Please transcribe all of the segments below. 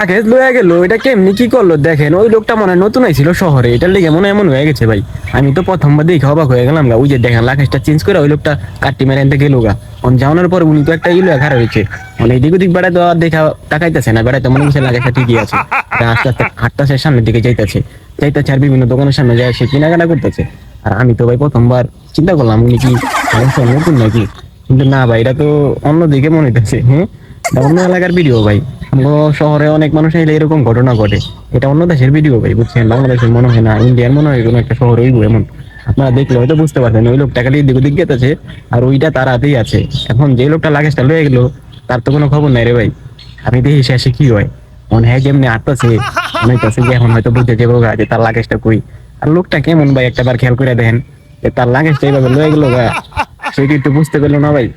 খেত লয়ে গেল, এটা কেমনি কি করলো দেখেন। ওই লোকটা মনে হয় নতুন আইছিল শহরে, এটার লেগে মনে হয় এমন হয়ে গেছে ভাই। আমি তো প্রথমবার দেখে অবাক হয়ে গেলাম গা। ওই যে দেখেন লাকেশটা চেঞ্জ করে ওই লোকটা কাটটি মেরে এনতে গেল গা। যাওয়ানোর পর উনি তো একটা ইলো খারাপ হয়েছে, মানে এদিক ওদিক বেড়ায় তো আর দেখা তাকাইতেছে না, বেড়াইতে মনে হচ্ছে লাকেশটা ঠিকই আছে। এটা আস্তে আস্তে হাঁটতেছে সামনের দিকে যাইতেছে, যাইতেছে আর বিভিন্ন দোকানের সামনে যায় সে কেনাকাটা করতেছে। আর আমি তো ভাই প্রথমবার চিন্তা করলাম উনি কি নতুন নাকি, কিন্তু না ভাই এটা তো অন্যদিকে মনে হইতেছে। হ্যাঁ, এটা অন্য এলাকার ভিডিও ভাই। আমগো শহরে অনেক মানুষ এলে এরকম ঘটনা ঘটে, এটা অন্য দেশের ভিডিও ভাই, বুঝছেন? বাংলাদেশের মনে হয় না, ইন্ডিয়ার মনে হয় কোনো একটা শহর হইব এমন। আপনারা দেখলে হয়তো বুঝতে পারছেন ওই লোকটা খালি এদিক ওদিক গেতেছে আর ওইটা তার হাতেই আছে। এখন যে লোকটা লাগেজটা লয়ে গেল তার তো কোনো খবর নাই রে ভাই। আমি দেখি শেষে কি হয়, মনে হয় যেমনি আটতেছে মনে হইতেছে যে এখন হয়তো বুঝতে যাবো গা যে তার লাগেজটা কই। আর লোকটা কেমন ভাই একটা বার খেয়াল করে দেখেন, যে তার লাগেজটা এইভাবে লয়ে গেল গা, সেটি একটু বুঝতে পারলো না ভাই।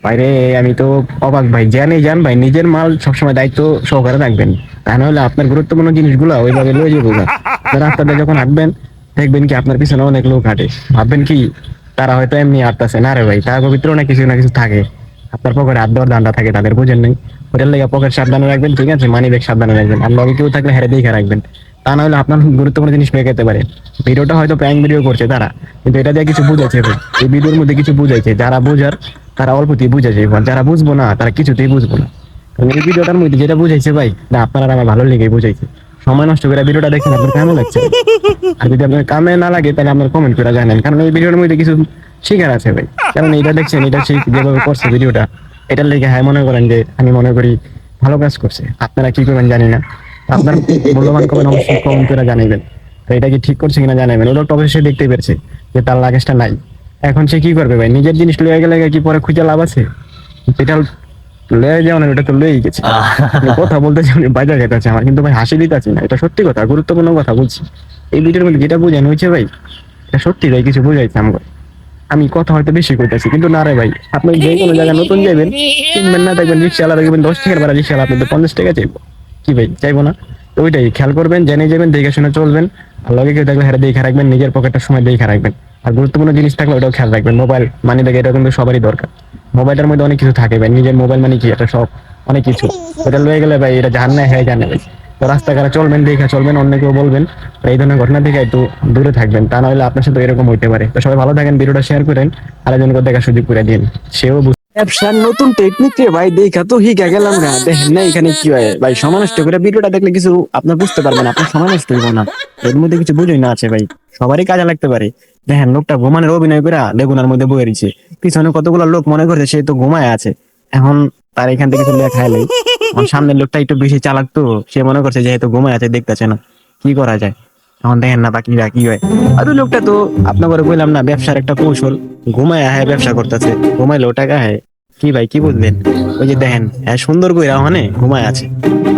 বাইরে আমি তো অবাক ভাই। জানি জান ভাই, নিজের মাল সবসময় দায়িত্ব সহকারে রাখবেন, তা নাহলে আপনার গুরুত্বপূর্ণ জিনিসগুলো ওইভাবে লয়ে যাবো না। রাস্তাতে যখন হাঁটবেন দেখবেন কি আপনার পিছনে অনেক লোক হাঁটে, ভাববেন কি তারা হয়তো এমনি হাঁটতেছে না রে ভাই, তার ভিতরে না কিছু থাকে। আপনার পকেটে হাত দেওয়ার দান্ডা থাকে, তাদের বোঝেন নাই। ওটার লেগে পকেট সাবধানে রাখবেন, ঠিক আছে? মানি ব্যাগ সাবধানে রাখবেন, আর লগে কেউ থাকলে হেরে দেখে রাখবেন, তা না হলে আপনার গুরুত্বপূর্ণ জিনিস পেয়ে যেতে পারে। ভিডিওটা হয়তো প্র্যাঙ্ক ভিডিও করছে তারা, কিন্তু এটা দিয়ে কিছু বুঝাইছে ভাই। এই ভিডিওর মধ্যে কিছু বুঝাইছে, যারা বোঝার তারা অল্পতেই বুঝেছে, যারা বুঝবো না তারা কিছুতেই বুঝবো না। কারণ এই ভিডিওটার মধ্যে যেটা বুঝাইছে ভাই, না আপনার আর আমার ভালো লেগে বুঝাইছে। সময় নষ্ট করে ভিডিওটা দেখেন, আপনার কেমন লাগছে? আর যদি আপনার কামে না লাগে তাহলে আপনার কমেন্ট করে জানেন, কারণ এই ভিডিওর মধ্যে কিছু শিখার আছে ভাই। কারণ এটা দেখছেন, এটা সেই যেভাবে করছে ভিডিওটা, এটার লেগে হ্যাঁ মনে করেন যে আমি মনে করি ভালো কাজ করছে। আপনারা কি করবেন জানি না, আপনার মূল্যবান কমেন্ট অবশ্যই কমেন্ট করে জানাবেন। আর এটা কি ঠিক করছে কিনা জানাবেন। ওই লোকটা অবশ্যই দেখতেই পেরেছে যে তার লাগেজটা নাই। এখন সে কি করবে ভাই? নিজের জিনিস লয়ে গেলে কি পরে খুঁজে লাভ আছে? এটা লয়ে যাও না, ওটা তো লয়েই গেছে। কথা বলতে উনি বাজার যেতেছে আমার, কিন্তু ভাই হাসি দিতেছি না, এটা সত্যি কথা, গুরুত্বপূর্ণ কথা বলছি। এই ভিডিওর মধ্যে যেটা বোঝানো হয়েছে ভাই, এটা সত্যি ভাই কিছু বোঝাইছে আমাকে। আমি কথা হয়তো বেশি কইতাছি, কিন্তু না রে ভাই, আপনি যে কোনো জায়গায় নতুন যাবেন, চিনবেন না, দেখবেন রিক্সাওয়ালা দেখবেন 10 টাকার ভাড়া, রিক্সাওয়ালা আপনি তো 50 টাকা চাইবো। কি ভাই চাইবো না? তো ওইটাই খেয়াল করবেন, জেনে যাবেন, দেখে শুনে চলবেন। আর লগে কেউ দেখলে হেরে দেখে রাখবেন, নিজের পকেটটার সময় দেখে রাখবেন। আর গুরুত্বপূর্ণ জিনিস থাকলে ওটাও খেয়াল রাখবেন। মোবাইল মানি ব্যাগ এটা কিন্তু সবারই দরকার। মোবাইলের মধ্যে অনেক কিছু থাকে ভাই, নিজের মোবাইল মানে কি এটা সব অনেক কিছু। ওটা লয়ে গেলে ভাই এটা জানে হ্যাঁ জানে ভাই। তো রাস্তাঘাটে চলবেন দেখে চলবেন, অন্য কেউ বলবেন। আর এই ধরনের ঘটনা থেকে একটু দূরে থাকবেন, তা নাহলে আপনার সাথে এরকম হইতে পারে। তো সবাই ভালো থাকেন, ভিডিওটা শেয়ার করেন, আরেকজনকে দেখার সুযোগ করে দিন, সেও ব্যবসার নতুন টেকনিক রে ভাই, দেখা তো হিগা গেলাম না। দেখেন না এখানে কি হয় ভাই, সময় নষ্ট করে ভিডিওটা দেখলে কিছু আপনার বুঝতে পারবেন, আপনার সময় নষ্ট হইব না। এর মধ্যে কিছু বুঝই না আছে ভাই, সবারই কাজে লাগতে পারে। দেখেন লোকটা ঘুমানোর অভিনয় করে বেগুনার মধ্যে বয়ে রয়েছে, পিছনে কতগুলো লোক মনে করছে সে তো ঘুমায় আছে। এখন তার এখান থেকে কিছু লেখা এলাই, সামনের লোকটা একটু বেশি চালাক, তো সে মনে করছে যেহেতু ঘুমায় আছে দেখতেছে না, কি করা যায়? এখন দেখেন না বাকিরা কি হয়। আর ওই লোকটা তো আপনাকে বললাম না, ব্যবসার একটা কৌশল, ঘুমায় হ্যাঁ ব্যবসা করতেছে, ঘুমাইলেও টাকা হ্যাঁ। কি ভাই কি বুঝলেন? ওই যে দেখেন হ্যাঁ সুন্দর কইরা ওখানে ঘুমায় আছে,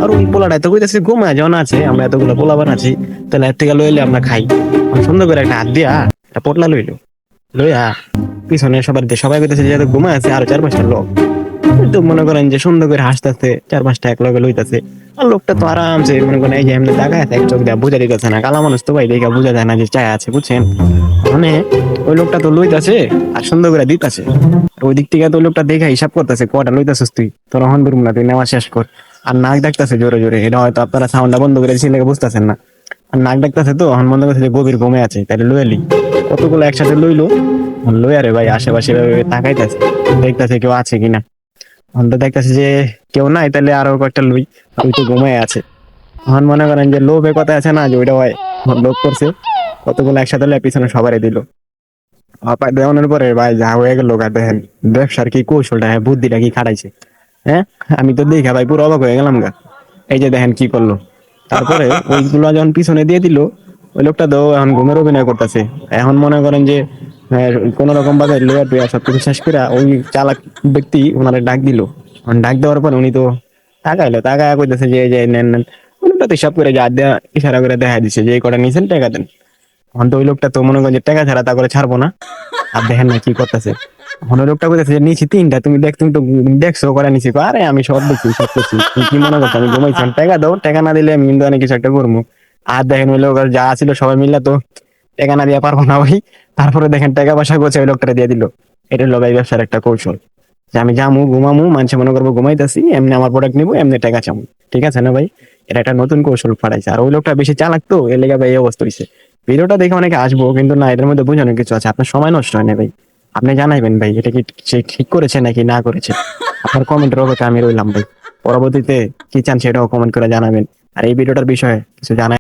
আর ওই পোলাটা তো কইতাছে ঘুমায় যখন আছে, আমরা এতগুলো পোলা বানাচ্ছি, তাহলে এর থেকে লইলে আমরা খাই। সুন্দর করে একটা হাত দিয়া একটা পটলা লইলো, লইয়া পিছনে সবাই কইতাছে যে ঘুমায় আছে, আরো 4-5টা লোক তো মনে করেন যে সুন্দর করে হাসতেছে, 4-5টা এক লগে লইতাছে। আর লোকটা তো আরামসে মনে করেন এই যে এমনি জায়গায় আছে, এক চোখ দিয়ে বোঝা দিতেছে না, কালা মানুষ তো ভাই দেখা বোঝা যায় না যে চায় আছে, বুঝছেন? মানে ওই লোকটা তো লইতাছে আর সুন্দর করে দিতাছে। ওই দিক থেকে তো ওই লোকটা দেখে হিসাব করতেছে কটা লইতাছিস তুই, তোর হন দুর্ম না, তুই নেওয়া শেষ কর। আর নাক ডাকতেছে জোরে জোরে, এটা হয়তো আপনারা সাউন্ডটা বন্ধ করে দিয়েছি লেগে বুঝতেছেন না। আর নাক ডাকতেছে তো হন বন্ধ করছে যে গভীর ঘুমে আছে, তাহলে লইলি কতগুলো একসাথে লইলো। লই আরে ভাই আশেপাশে তাকাইতেছে, দেখতেছে কেউ আছে কিনা। অন্ত দেখতেছে যে কেউ নাই, তাহলে আরো কয়েকটা লুই, ওই তো ঘুমায় আছে। এখন মনে করেন যে লোভে কথা আছে না, যে ওইটা হয় লোভ করছে, কতগুলো একসাথে পিছনে সবারই দিল। দেওয়ানোর পরে ভাই যা হয়ে গেল গা, দেখেন ব্যবসার কি কৌশলটা, হ্যাঁ বুদ্ধিটা কি খাটাইছে। হ্যাঁ আমি তো দেখা ভাই পুরো অবাক হয়ে গেলাম গা। এই যে দেখেন কি করলো, তারপরে ওইগুলো যখন পিছনে দিয়ে দিল, ওই লোকটা তো এখন ঘুমের অভিনয় করতেছে। এখন মনে করেন যে কোন রকম ভাবে লোয়ার টুয়া সবকিছু শেষ করে ওই চালাক ব্যক্তি ওনারে ডাক দিল। ডাক দেওয়ার পর উনি তো তাকাইলো, তাকায় কইতেছে যে যে নেন নেন। উনিটা তো হিসাব করে যা দেয়া ইশারা করে দেখা দিচ্ছে যে এই কটা নিছেন টাকা দেন। এখন তো ওই লোকটা তো মনে করেন যে টাকা ছাড়া তা করে ছাড়বো না। আর দেখেন না কি করতেছে, এখন ওই লোকটা কইতেছে যে নিছি 3টা, তুমি তো দেখছো করে নিছি। আরে আমি সব দেখছি সব করছি, তুমি কি মনে করছো আমি ঘুমাইছি? টাকা দাও, টাকা না দিলে আমি কিন্তু অনেক কিছু একটা করবো। আর দেখেন ওই লোক যা ছিল সবাই মিললে তো টাকা না দিয়া পারবো না ভাই। তারপরে দেখেন টাকা পয়সা গোছে ওই লোকটা দিয়ে দিল। এটা হলো ভাই ব্যবসার একটা কৌশল। যে আমি যামু ঘুমামু, মানুষে মনে করবো ঘুমাইতেছি, এমনি আমার প্রোডাক্ট নিবো, এমনি টাকা চামু। ঠিক আছে না ভাই? এটা একটা নতুন কৌশল পাঠাইছে। আর ওই লোকটা বেশি চালাক তো, এর লেগে ভাই এই অবস্থা হইছে। ভিডিওটা দেখে অনেকে আসবো, কিন্তু না, এটার মধ্যে বোঝানোর কিছু আছে। আপনার সময় নষ্ট হয় না ভাই। আপনি জানাইবেন ভাই, এটা কি সে ঠিক করেছে নাকি না করেছে। আপনার কমেন্টের অপেক্ষা আমি রইলাম ভাই। পরবর্তীতে কি চান সেটাও কমেন্ট করে জানাবেন। আর এই ভিডিওটার বিষয়ে কিছু জানাই